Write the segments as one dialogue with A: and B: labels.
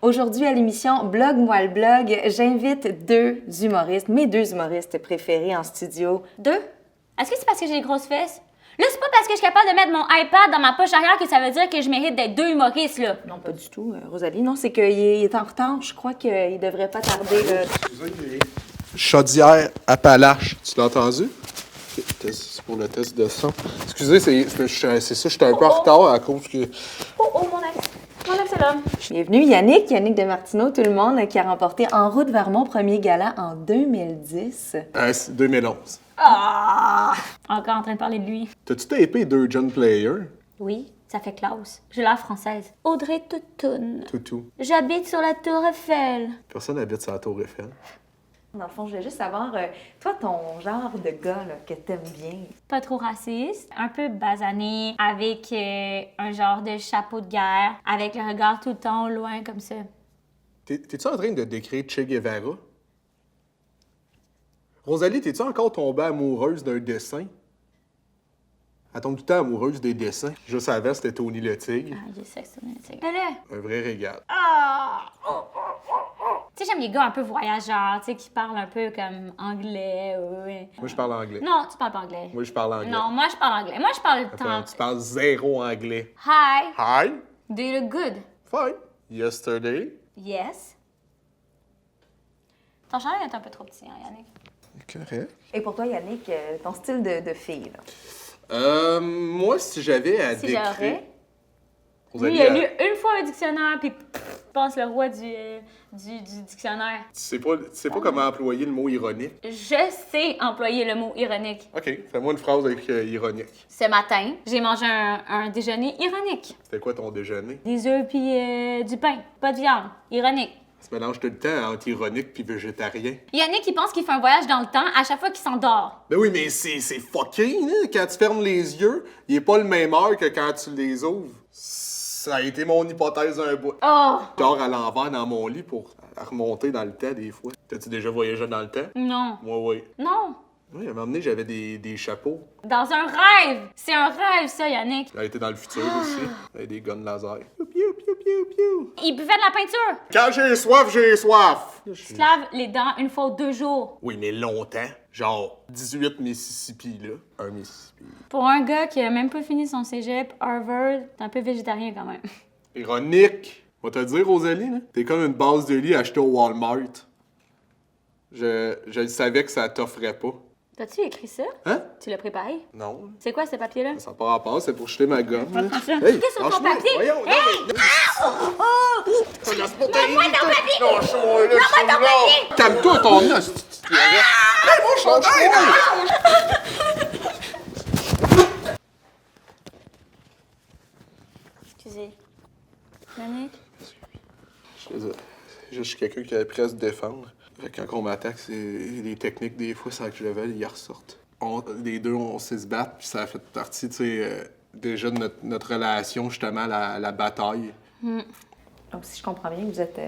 A: Aujourd'hui à l'émission Blog-moi le blog, j'invite deux humoristes, mes deux humoristes préférés en studio.
B: Deux? Est-ce que c'est parce que j'ai des grosses fesses? Là, c'est pas parce que je suis capable de mettre mon iPad dans ma poche arrière que ça veut dire que je mérite d'être deux humoristes, là.
A: Non, pas du tout, Rosalie. Non, c'est qu'il est en retard. Je crois qu'il devrait pas tarder.
C: Chaudière-Appalaches. Tu l'as entendu? C'est pour le test de son. Excusez, c'est ça, j'étais un peu en retard à cause que...
B: Oh, mon ex. Mon ex, c'est l'homme.
A: Bienvenue Yannick de Martineau, tout le monde, qui a remporté En route vers mon premier gala en 2010.
C: C'est 2011.
B: Ah! Encore en train de parler de lui.
C: T'as-tu tapé deux John Player?
B: Oui, ça fait classe. J'ai l'air française. Audrey Tautoun.
C: Toutou.
B: J'habite sur la Tour Eiffel.
C: Personne n'habite sur la Tour Eiffel.
A: Dans le fond, je voulais juste savoir, toi, ton genre de gars là, que t'aimes bien.
B: Pas trop raciste, un peu basané, avec un genre de chapeau de guerre, avec le regard tout le temps au loin comme ça.
C: T'es-tu en train de décrire Che Guevara? Rosalie, t'es-tu encore tombée amoureuse d'un dessin? Elle tombe tout le temps amoureuse des dessins. Je savais, c'était Tony le Tigre.
B: Ah, je sais que c'est un tigre. Mais là!
C: Un vrai régal.
B: Ah! Tu sais, j'aime les gars un peu voyageurs, tu sais, qui parlent un peu comme anglais. Ouais.
C: Moi, je parle anglais.
B: Non, tu parles pas anglais.
C: Moi, je parle anglais.
B: Non, moi, je parle anglais. Moi, je parle le temps.
C: Tu parles zéro anglais.
B: Hi.
C: Hi.
B: Do you look good?
C: Fine. Yesterday.
B: Yes. Ton chandail est un peu trop petit, hein, Yannick?
C: Correct.
A: Et pour toi, Yannick, ton style de fille, là?
C: Moi, si j'avais à
B: Si
C: décrire...
B: j'aurais.
C: Rosalie,
B: Lui, il a lu une fois un dictionnaire, puis passe le roi du dictionnaire.
C: Tu sais pas comment employer le mot ironique?
B: Je sais employer le mot ironique.
C: OK, fais-moi une phrase avec ironique.
B: Ce matin, j'ai mangé un déjeuner ironique.
C: C'était quoi ton déjeuner?
B: Des œufs puis du pain, pas de viande. Ironique.
C: Tu mélanges tout le temps entre ironique puis végétarien.
B: Yannick, il pense qu'il fait un voyage dans le temps à chaque fois qu'il s'endort.
C: Ben oui, mais c'est fucking, hein? Quand tu fermes les yeux, il est pas le même heure que quand tu les ouvres. Ça a été mon hypothèse un bout.
B: Oh!
C: Je dors à l'envers dans mon lit pour remonter dans le temps des fois. T'as-tu déjà voyagé dans le temps?
B: Non.
C: Moi, oui.
B: Non.
C: Oui, à un moment donné, j'avais des chapeaux.
B: Dans un rêve! C'est un rêve, ça, Yannick.
C: Elle était dans le futur aussi. Avec des guns laser. Piou, piou, piou, piou, piou.
B: Il buvait de la peinture.
C: Quand j'ai soif, j'ai soif!
B: Tu te laves les dents une fois ou 2 jours.
C: Oui, mais longtemps. Genre 18 Mississippi, là. Un Mississippi.
B: Pour un gars qui a même pas fini son cégep, Harvard, t'es un peu végétarien quand même.
C: Ironique. On va te dire, Rosalie, là. T'es comme une base de lit achetée au Walmart. Je savais que ça t'offrait pas.
B: T'as-tu écrit ça?
C: Hein?
B: Tu l'as préparé?
C: Non.
B: C'est quoi ce papier-là?
C: Ça n'a pas rapport, c'est pour jeter ma gomme. là.
B: ça.
C: Hey,
B: Qu'est-ce sur ton
C: lâche-moi.
B: papier?
C: Voyons, non,
B: Hey!
C: mais... Laisse pas
B: Donne-moi ton papier!
C: Lâche-moi, là,
B: Donne-moi ton papier!
C: calme-toi, ton os. Hey, mon chandail!
B: Excusez. Yannick?
C: Je suis quelqu'un qui a appris à se défendre. Fait que quand on m'attaque, c'est des techniques, des fois, sans que je levelle, ils ressortent. Les deux, on sait se battre, puis ça a fait partie, tu sais, déjà de notre relation, justement, la bataille.
A: Donc, si je comprends bien, vous êtes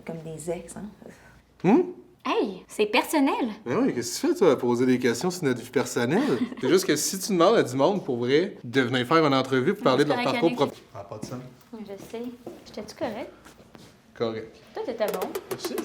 A: comme des ex, hein?
B: Hey, c'est personnel.
C: Mais oui, qu'est-ce que tu fais, toi, à poser des questions sur notre vie personnelle? C'est juste que si tu demandes à du monde, pour vrai, de venir faire une entrevue pour parler de leur
B: c'est correct,
C: parcours
B: Yannick.
C: propre. Ah, pas de sang.
B: Je sais. J'étais-tu correct?
C: Correct.
B: Toi, t'étais bon.
C: Merci.